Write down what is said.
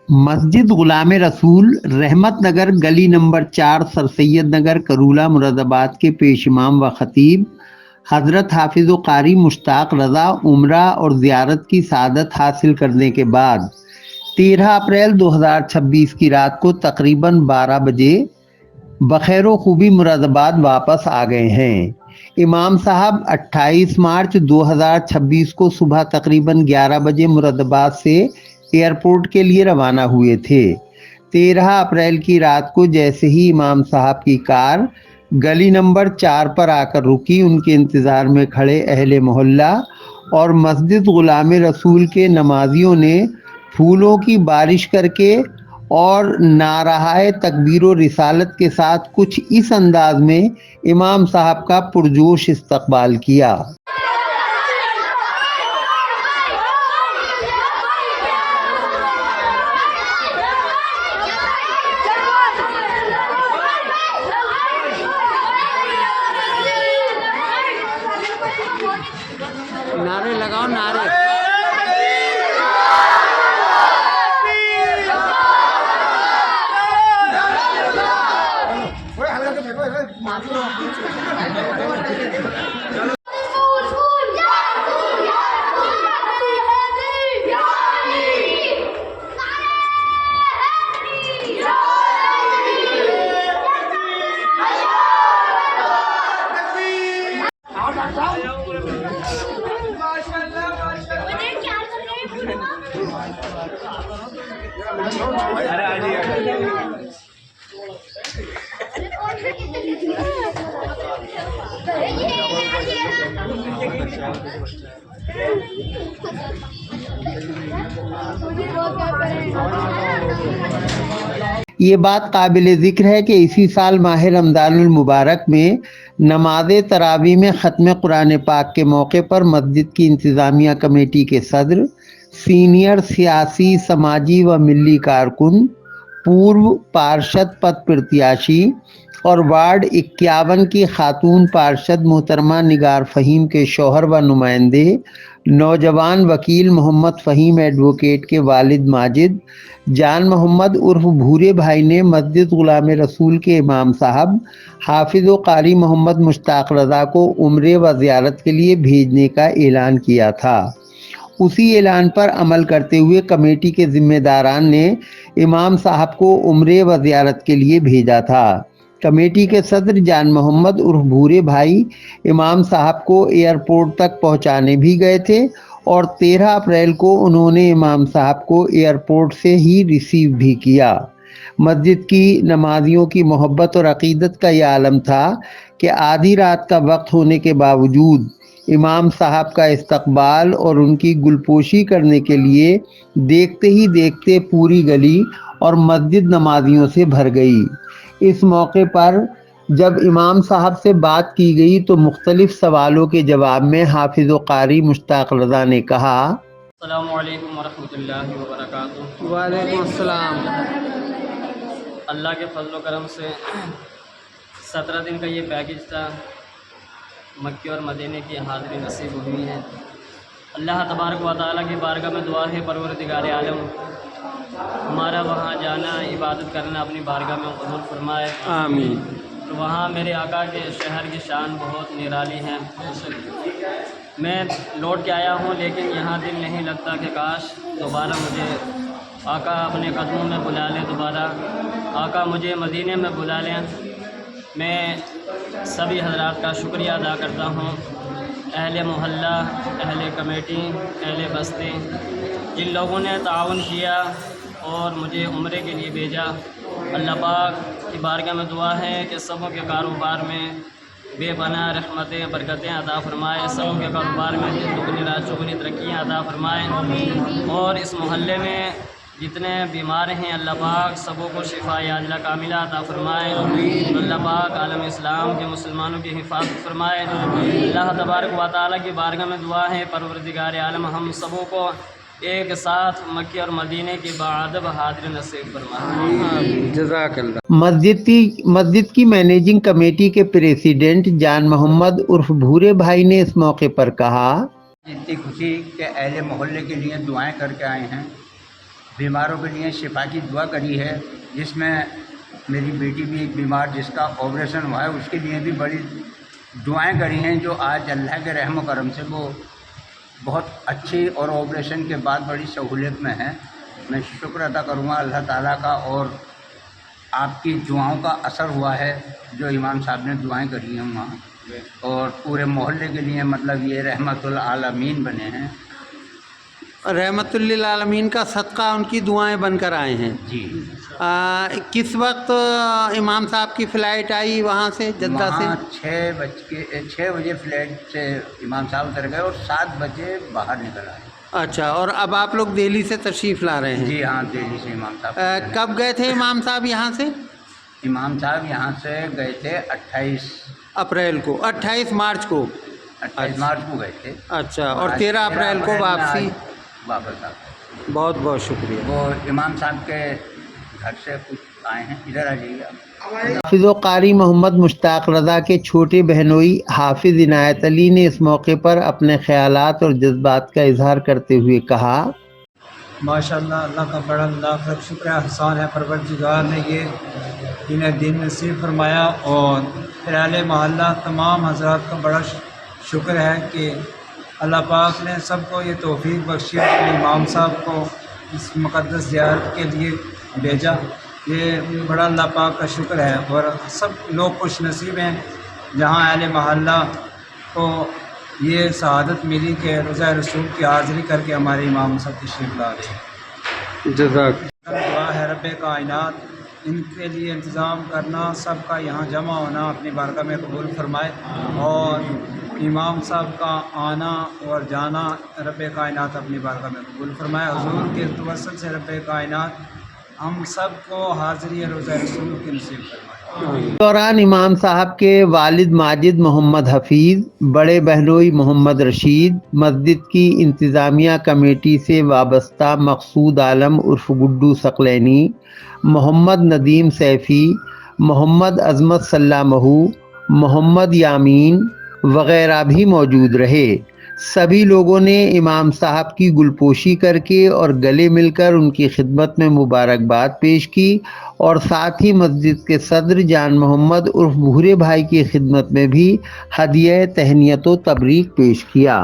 مسجد غلام رسول رحمت نگر گلی نمبر 4 سر سید نگر کرولہ مراد آباد کے پیش امام و خطیب حضرت حافظ و قاری مشتاق رضا عمرہ اور زیارت کی سعادت حاصل کرنے کے بعد 13 اپریل 2026 کی رات کو تقریباً 12 بجے بخیر و خوبی مراد آباد واپس آ گئے ہیں۔ امام صاحب 28 مارچ 2026 کو صبح تقریباً 11 بجے مراد آباد سے ایئرپورٹ کے لیے روانہ ہوئے تھے۔ 13 اپریل کی رات کو جیسے ہی امام صاحب کی کار گلی نمبر 4 پر آ کر رکی، ان کے انتظار میں کھڑے اہل محلہ اور مسجد غلام رسول کے نمازیوں نے پھولوں کی بارش کر کے اور نعرہ تکبیر و رسالت کے ساتھ کچھ اس انداز میں امام صاحب کا پرجوش استقبال کیا۔ نعرے لگاؤ، نعرے۔ یہ بات قابل ذکر ہے کہ اسی سال ماہ رمضان المبارک میں نماز تراویح میں ختم قرآن پاک کے موقع پر مسجد کی انتظامیہ کمیٹی کے صدر، سینئر سیاسی سماجی و ملی کارکن، پورو پارشد پد پرتیاشی اور وارڈ 51 کی خاتون پارشد محترمہ نگار فہیم کے شوہر و نمائندے نوجوان وکیل محمد فہیم ایڈوکیٹ کے والد ماجد جان محمد عرف بھورے بھائی نے مسجد غلام رسول کے امام صاحب حافظ و قاری محمد مشتاق رضا کو عمرے و زیارت کے لیے بھیجنے کا اعلان کیا تھا۔ اسی اعلان پر عمل کرتے ہوئے کمیٹی کے ذمہ داران نے امام صاحب کو عمرے و زیارت کے لیے بھیجا تھا۔ کمیٹی کے صدر جان محمد عرف بھورے بھائی امام صاحب کو ایئرپورٹ تک پہنچانے بھی گئے تھے اور 13 اپریل کو انہوں نے امام صاحب کو ایئرپورٹ سے ہی ریسیو بھی کیا۔ مسجد کی نمازیوں کی محبت اور عقیدت کا یہ عالم تھا کہ آدھی رات کا وقت ہونے کے باوجود امام صاحب کا استقبال اور ان کی گلپوشی کرنے کے لیے دیکھتے ہی دیکھتے پوری گلی اور مسجد نمازیوں سے بھر گئی۔ اس موقع پر جب امام صاحب سے بات کی گئی تو مختلف سوالوں کے جواب میں حافظ و قاری مشتاق رضا نے کہا: السلام علیکم ورحمۃ اللہ وبرکاتہ۔ وعلیکم السلام۔ اللہ کے فضل و کرم سے 17 دن کا یہ پیکج تھا، مکے اور مدینے کی حاضری نصیب ہوئی ہے۔ اللہ تبارک و تعالیٰ کی بارگاہ میں دعا ہے، پروردگار عالم ہمارا وہاں جانا، عبادت کرنا اپنی بارگاہ میں قبول فرمائے، آمین۔ وہاں میرے آقا کے شہر کی شان بہت نرالی ہے۔ میں لوٹ کے آیا ہوں لیکن یہاں دل نہیں لگتا کہ کاش دوبارہ مجھے آقا اپنے قدموں میں بلا لیں، دوبارہ آقا مجھے مدینے میں بلا لیں۔ میں سبھی حضرات کا شکریہ ادا کرتا ہوں، اہل محلہ، اہل کمیٹی، اہل بستی، جن لوگوں نے تعاون کیا اور مجھے عمرے کے لیے بھیجا۔ اللہ پاک کی بارگاہ میں دعا ہے کہ سبوں کے کاروبار میں بے پناہ رحمتیں برکتیں عطا فرمائے، سبوں کے کاروبار میں دگنی رات چگنی ترقیاں عطا فرمائیں، اور اس محلے میں جتنے بیمار ہیں اللہ پاک سبوں کو شفا عاجلہ کاملہ عطا فرمائے۔ اللہ پاک عالم اسلام کے مسلمانوں کی حفاظت فرمائے۔ اللہ تبارک و تعالیٰ کی بارگاہ میں دعا ہے، پروردگار عالم ہم سبوں کو ایک ساتھ مکے اور مدینے کی باادب حاضری نصیب فرمائے۔ جزاک اللہ۔ مسجد کی مینیجنگ کمیٹی کے پریزیڈنٹ جان محمد عرف بھورے بھائی نے اس موقع پر کہا: اتنی خوشی کہ اہل محلے کے لیے دعائیں کر کے آئے ہیں بیماروں کے لیے شفا کی دعا کری ہے، جس میں میری بیٹی بھی ایک بیمار جس کا آپریشن ہوا ہے، اس کے لیے بھی بڑی دعائیں کری ہیں، جو آج اللہ کے رحم و کرم سے وہ بہت اچھی اور آپریشن کے بعد بڑی سہولت میں ہے۔ میں شکر ادا کروں گا اللہ تعالیٰ کا، اور آپ کی دعاؤں کا اثر ہوا ہے، جو امام صاحب نے دعائیں کری ہیں وہاں، اور پورے محلے کے لیے مطلب یہ رحمت العالمین بنے ہیں۔ رحمت للعالمین کا صدقہ ان کی دعائیں بن کر آئے ہیں۔ جی، کس وقت امام صاحب کی فلائٹ آئی وہاں سے، جدہ سے؟ وہاں 6 بجے فلائٹ سے امام صاحب اتر گئے اور 7 بجے باہر نکل آئے۔ اچھا، اور اب آپ لوگ دہلی سے تشریف لا رہے ہیں؟ جی ہاں، دہلی سے امام صاحب کب گئے تھے امام صاحب یہاں سے؟ امام صاحب یہاں سے گئے تھے 28 اپریل کو، 28 مارچ کو۔ 28 مارچ کو گئے تھے، اچھا، اور 13 اپریل کو واپسی؟ واپس آ گئے۔ بہت بہت شکریہ۔ وہ امام صاحب کے گھر سے کچھ آئے ہیں، ادھر آ جائیے آپ۔ حافظ و قاری محمد مشتاق رضا کے چھوٹے بہنوئی حافظ عنایت علی نے اس موقع پر اپنے خیالات اور جذبات کا اظہار کرتے ہوئے کہا: ماشاءاللہ، اللہ کا بڑا لاکھ لاکھ شکر احسان ہے، پروردگار نے یہ انہیں دین نصیب فرمایا، اور پھر اہل محلہ تمام حضرات کا بڑا شکر ہے کہ اللہ پاک نے سب کو یہ توفیق بخشی کہ امام صاحب کو اس مقدس زیارت کے لیے بھیجا۔ یہ بڑا اللہ پاک کا شکر ہے، اور سب لوگ خوش نصیب ہیں جہاں اہل محلہ کو یہ سعادت ملی کہ روزہ رسول کی حاضری کر کے ہمارے امام صاحب تشریف لا رہے ہیں۔ جزاک دعا ہے رب کائنات ان کے لیے انتظام کرنا، سب کا یہاں جمع ہونا اپنی بارگاہ میں قبول فرمائے، اور امام صاحب کا آنا اور جانا رب کائنات اپنی بارگاہ میں قبول فرمائے۔ حضور کے توسل سے رب کائنات ہم سب کو حاضری روزہ رسول کی نصیب فرمائے۔ اس دوران امام صاحب کے والد ماجد محمد حفیظ، بڑے بہنوئی محمد رشید، مسجد کی انتظامیہ کمیٹی سے وابستہ مقصود عالم عرف گڈو ثقلینی، محمد ندیم سیفی، محمد عظمت سلامہ، محمد یامین وغیرہ بھی موجود رہے۔ سبھی لوگوں نے امام صاحب کی گلپوشی کر کے اور گلے مل کر ان کی خدمت میں مبارکباد پیش کی، اور ساتھ ہی مسجد کے صدر جان محمد عرف بھورے بھائی کی خدمت میں بھی ہدیہ تہنیت و تبریک پیش کیا۔